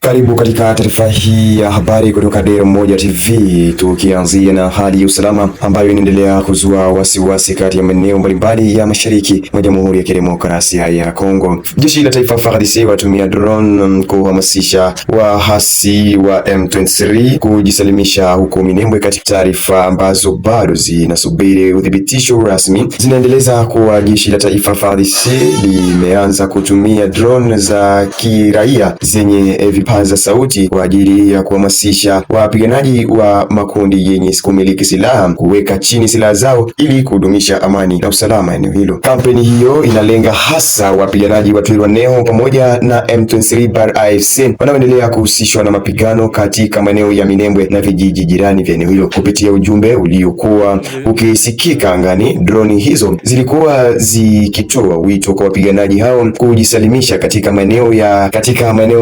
Karibu katika taarifa hii ya habari kutoka Dar1 TV, tukianzia na hali ya usalama ambayo inaendelea kuzua wasiwasi kati ya maeneo mbalimbali ya mashariki mwa Jamhuri ya Kidemokrasia ya Kongo. Jeshi la Taifa FARDC watumia drone kuhamasisha wahasi wa M23 kujisalimisha huko Minembwe. Katika taarifa ambazo bado zinasubiri uthibitisho rasmi, zinaendeleza kuwa jeshi la Taifa FARDC limeanza kutumia drone za kiraia zenye vipaza sauti kwa ajili ya kuhamasisha wapiganaji wa makundi yenye kumiliki silaha kuweka chini silaha zao ili kudumisha amani na usalama eneo hilo. Kampeni hiyo inalenga hasa wapiganaji wa Twirwaneho pamoja na M23 Bar AFC wanaoendelea kuhusishwa na mapigano katika maeneo ya Minembwe na vijiji jirani vya eneo hilo. Kupitia ujumbe uliokuwa ukisikika angani, droni hizo zilikuwa zikitoa wito kwa wapiganaji hao kujisalimisha katika maeneo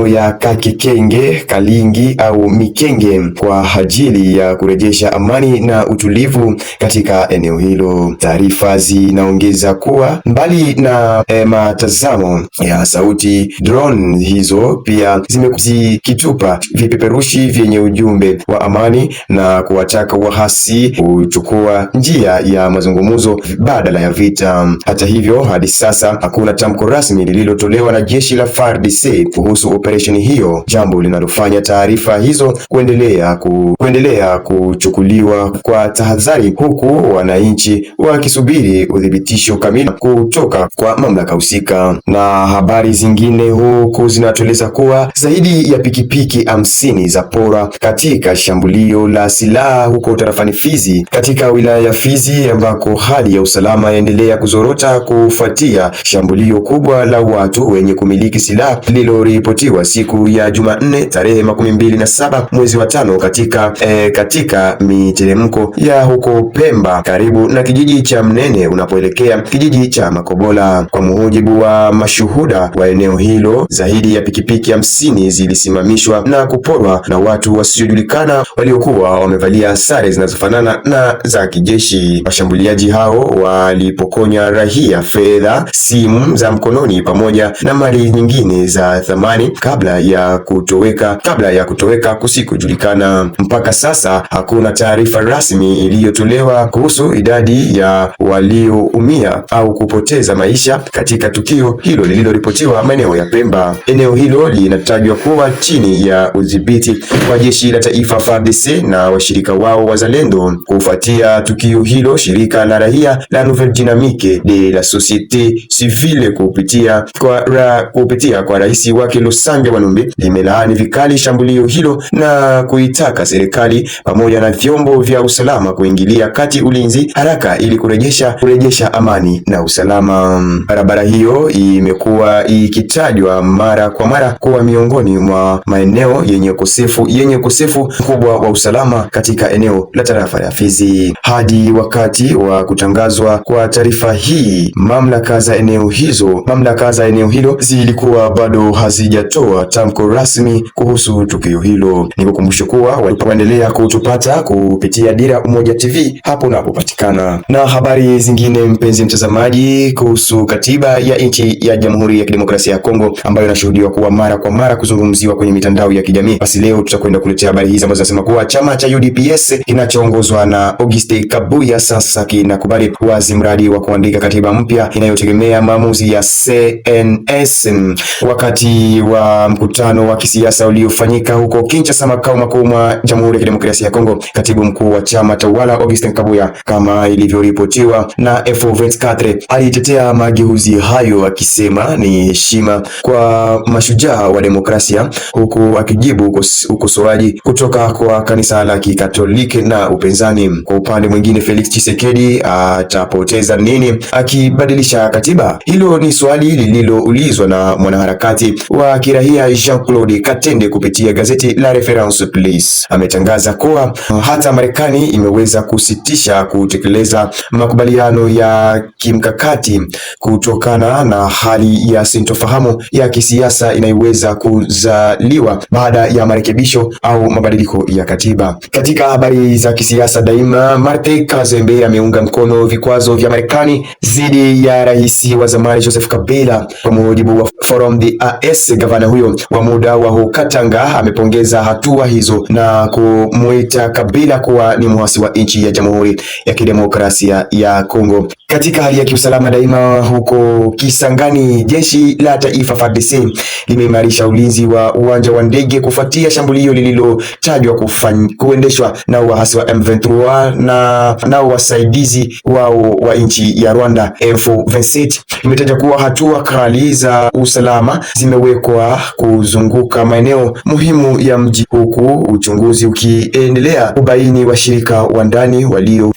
ya Kakekenge, Kalingi au Mikenge kwa ajili ya kurejesha amani na utulivu katika eneo hilo. Taarifa zinaongeza kuwa mbali na matazamo ya sauti, drone hizo pia zikitupa vipeperushi vyenye ujumbe wa amani na kuwataka wahasi kuchukua njia ya mazungumzo badala ya vita. Hata hivyo, hadi sasa hakuna tamko rasmi lililotolewa na jeshi la FARDC kuhusu operation hiyo, jambo linalofanya taarifa hizo kuendelea kuchukuliwa kwa tahadhari, huku wananchi wakisubiri uthibitisho kamili kutoka kwa mamlaka husika. Na habari zingine huku zinatueleza kuwa zaidi ya pikipiki 50 za pora katika shambulio la silaha huko tarafani Fizi katika wilaya ya Fizi, ambako hali ya usalama yaendelea kuzorota kufuatia shambulio kubwa la watu wenye kumiliki silaha lililoripotiwa siku ya Jumanne tarehe 27 mwezi wa 5 katika miteremko ya huko Pemba karibu na kijiji cha Mnene unapoelekea kijiji cha Makobola. Kwa mujibu wa mashuhuda wa eneo hilo, zaidi ya pikipiki 50 zilisimamishwa na kuporwa na watu wasiojulikana waliokuwa wamevalia sare zinazofanana na za kijeshi. Washambuliaji hao walipokonya raia fedha, simu za mkononi pamoja na mali nyingine za thamani kabla ya kutoweka kusikojulikana. Mpaka sasa hakuna taarifa rasmi iliyotolewa kuhusu idadi ya walioumia au kupoteza maisha katika tukio hilo lililoripotiwa maeneo ya Pemba. Eneo hilo linatajwa kuwa chini ya udhibiti wa jeshi la Taifa FARDC na washirika wao wazalendo. Kufuatia tukio hilo, shirika la raia la Nouvelle Dynamique de la Société Civile kupitia kwa rais wake Lusambe Wanumbi limelaani vikali shambulio hilo na kuitaka serikali pamoja na vyombo vya usalama kuingilia kati ulinzi haraka ili kurejesha amani na usalama. Barabara hiyo imekuwa ikitajwa mara kwa mara kuwa miongoni mwa maeneo yenye ukosefu mkubwa wa usalama katika eneo la tarafa ya Fizi. Hadi wakati wa kutangazwa kwa taarifa hii, mamlaka za eneo hilo zilikuwa bado hazijatoa tamko rasmi kuhusu tukio hilo. Nikukumbusha kuwa waendelea kutupata kupitia Dar1 TV hapo unapopatikana. Na habari zingine, mpenzi mtazamaji, kuhusu katiba ya nchi ya Jamhuri ya Kidemokrasia ya Kongo ambayo inashuhudiwa kuwa mara kwa mara kuzungumziwa kwenye mitandao ya kijamii. Basi leo tutakwenda kuletea habari hizi ambazo zinasema kuwa chama cha UDPS kinachoongozwa na Augustin Kabuya sasa kinakubali wazi mradi wa kuandika katiba mpya inayotegemea maamuzi ya CNS. Wakati wa mkutano wa kisiasa uliofanyika huko Kinshasa, makao makuu mwa Jamhuri ya Kidemokrasia ya Kongo, katibu mkuu wa chama tawala Augustin Kabuya, kama ilivyoripotiwa na F24, alitetea mageuzi hayo akisema ni heshima kwa mashujaa wa demokrasia, huku akijibu ukosoaji kutoka kwa kanisa la Kikatoliki na upinzani. Kwa upande mwingine, Felix Tshisekedi atapoteza nini akibadilisha katiba? Hilo ni swali lililoulizwa na mwanaharakati wa kiraia Jean-Claude Katende kupitia gazeti la Reference Plus. Ametangaza kuwa hata Marekani imeweza kusitisha kutekeleza makubaliano ya kimkakati kutokana na hali ya sintofahamu ya kisiasa inayoweza kuzaliwa baada ya marekebisho au mabadiliko ya katiba. Katika habari za kisiasa daima, Martin Kazembe ameunga mkono vikwazo vya Marekani dhidi ya rais wa zamani Joseph Kabila. Kwa mujibu wa Forum des As, gavana huyo wa muda Perezida wa Katanga amepongeza hatua hizo na kumuita Kabila kuwa ni muasi wa nchi ya Jamhuri ya Kidemokrasia ya Kongo. Katika hali ya kiusalama daima huko Kisangani, jeshi la taifa FARDC limeimarisha ulinzi wa uwanja wa ndege kufuatia shambulio lililotajwa kuendeshwa na waasi wa M23 na wasaidizi wao wa nchi ya Rwanda. M23 imetaja kuwa hatua kali za usalama zimewekwa kuzunguka maeneo muhimu ya mji, huku uchunguzi ukiendelea kubaini washirika wa ndani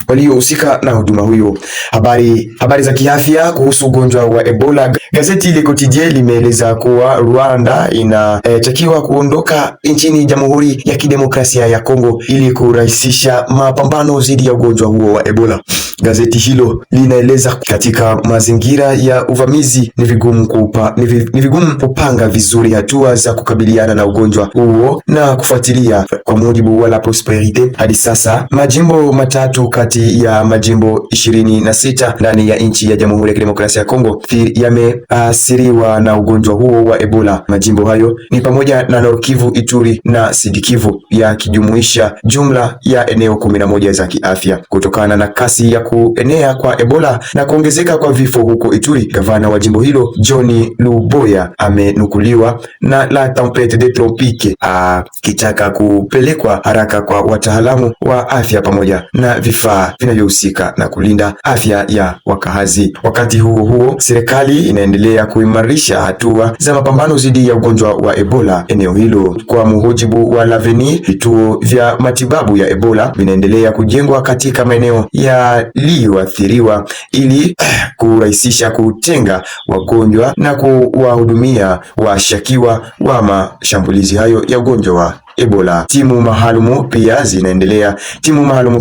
waliohusika na huduma huyo. Habari za kiafya kuhusu ugonjwa wa Ebola. Gazeti Le Quotidien limeeleza kuwa Rwanda inatakiwa kuondoka nchini Jamhuri ya Kidemokrasia ya Kongo ili kurahisisha mapambano dhidi ya ugonjwa huo wa Ebola. Gazeti hilo linaeleza katika mazingira ya uvamizi ni vigumu kupanga vizuri hatua za kukabiliana na ugonjwa huo na kufuatilia. Kwa mujibu wa La Prosperite, hadi sasa majimbo matatu kati ya majimbo 26 ndani ya nchi ya Jamhuri ya Kidemokrasia ya Kongo yameathiriwa na ugonjwa huo wa Ebola. Majimbo hayo ni pamoja na Nord Kivu, Ituri na Sud Kivu, yakijumuisha jumla ya eneo 11 za kiafya. Kutokana na kasi ya kuenea kwa Ebola na kuongezeka kwa vifo huko Ituri, gavana wa jimbo hilo John Luboya amenukuliwa na La Tempete des Tropiques akitaka kupelekwa haraka kwa wataalamu wa afya pamoja na vifaa vinavyohusika na kulinda afya ya wakazi. Wakati huo serikali inaendelea kuimarisha hatua za mapambano dhidi ya ugonjwa wa Ebola eneo hilo. Kwa mujibu wa L'Avenir, vituo vya matibabu ya Ebola vinaendelea kujengwa katika maeneo yaliyoathiriwa ili kurahisisha kutenga wagonjwa na kuwahudumia washakiwa wa mashambulizi hayo ya ugonjwa wa Ebola. Timu maalumu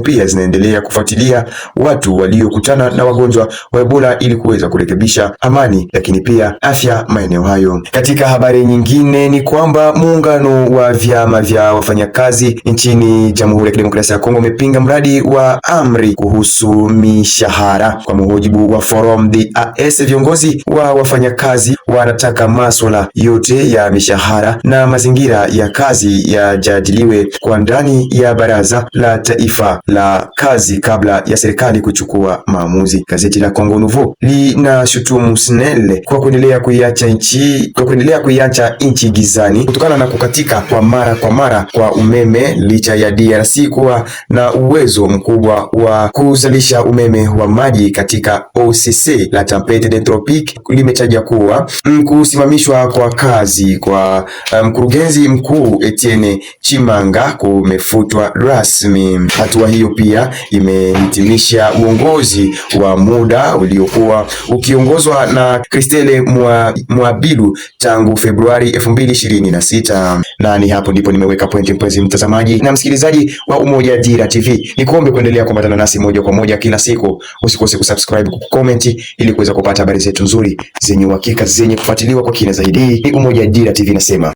pia zinaendelea kufuatilia watu waliokutana na wagonjwa wa Ebola ili kuweza kurekebisha amani lakini pia afya maeneo hayo. Katika habari nyingine ni kwamba muungano wa vyama vya wafanyakazi nchini Jamhuri ya Kidemokrasia ya Kongo umepinga mradi wa amri kuhusu mishahara. Kwa mujibu wa Forum des AS, viongozi wa wafanyakazi wanataka masuala yote ya mishahara na mazingira ya kazi yajadiliwe kwa ndani ya Baraza la Taifa la Kazi kabla ya serikali kuchukua maamuzi. Gazeti la Congo Nouveau linashutumu SNEL kwa kuendelea kuiacha nchi gizani kutokana na kukatika kwa mara kwa umeme licha ya DRC kuwa na uwezo mkubwa wa kuzalisha umeme wa maji. Katika OCC, La Tempete des Tropiques limetaja kuwa kusimamishwa kwa kazi kwa mkurugenzi mkuu Etienne Chimanga kumefutwa rasmi. Hatua hiyo pia imehitimisha uongozi wa muda uliokuwa ukiongozwa na Christelle Mwabilu tangu Februari 2026. Na ni hapo ndipo nimeweka pointi, mpenzi mtazamaji na msikilizaji wa Umoja Dira TV. Nikuombe kuendelea kuambatana nasi moja kwa moja kila siku. Usikose kusubscribe, kucomment ili kuweza kupata habari zetu nzuri zenye uhakika, zenye kufuatiliwa kwa kina zaidi. Ni Umoja Dira TV nasema.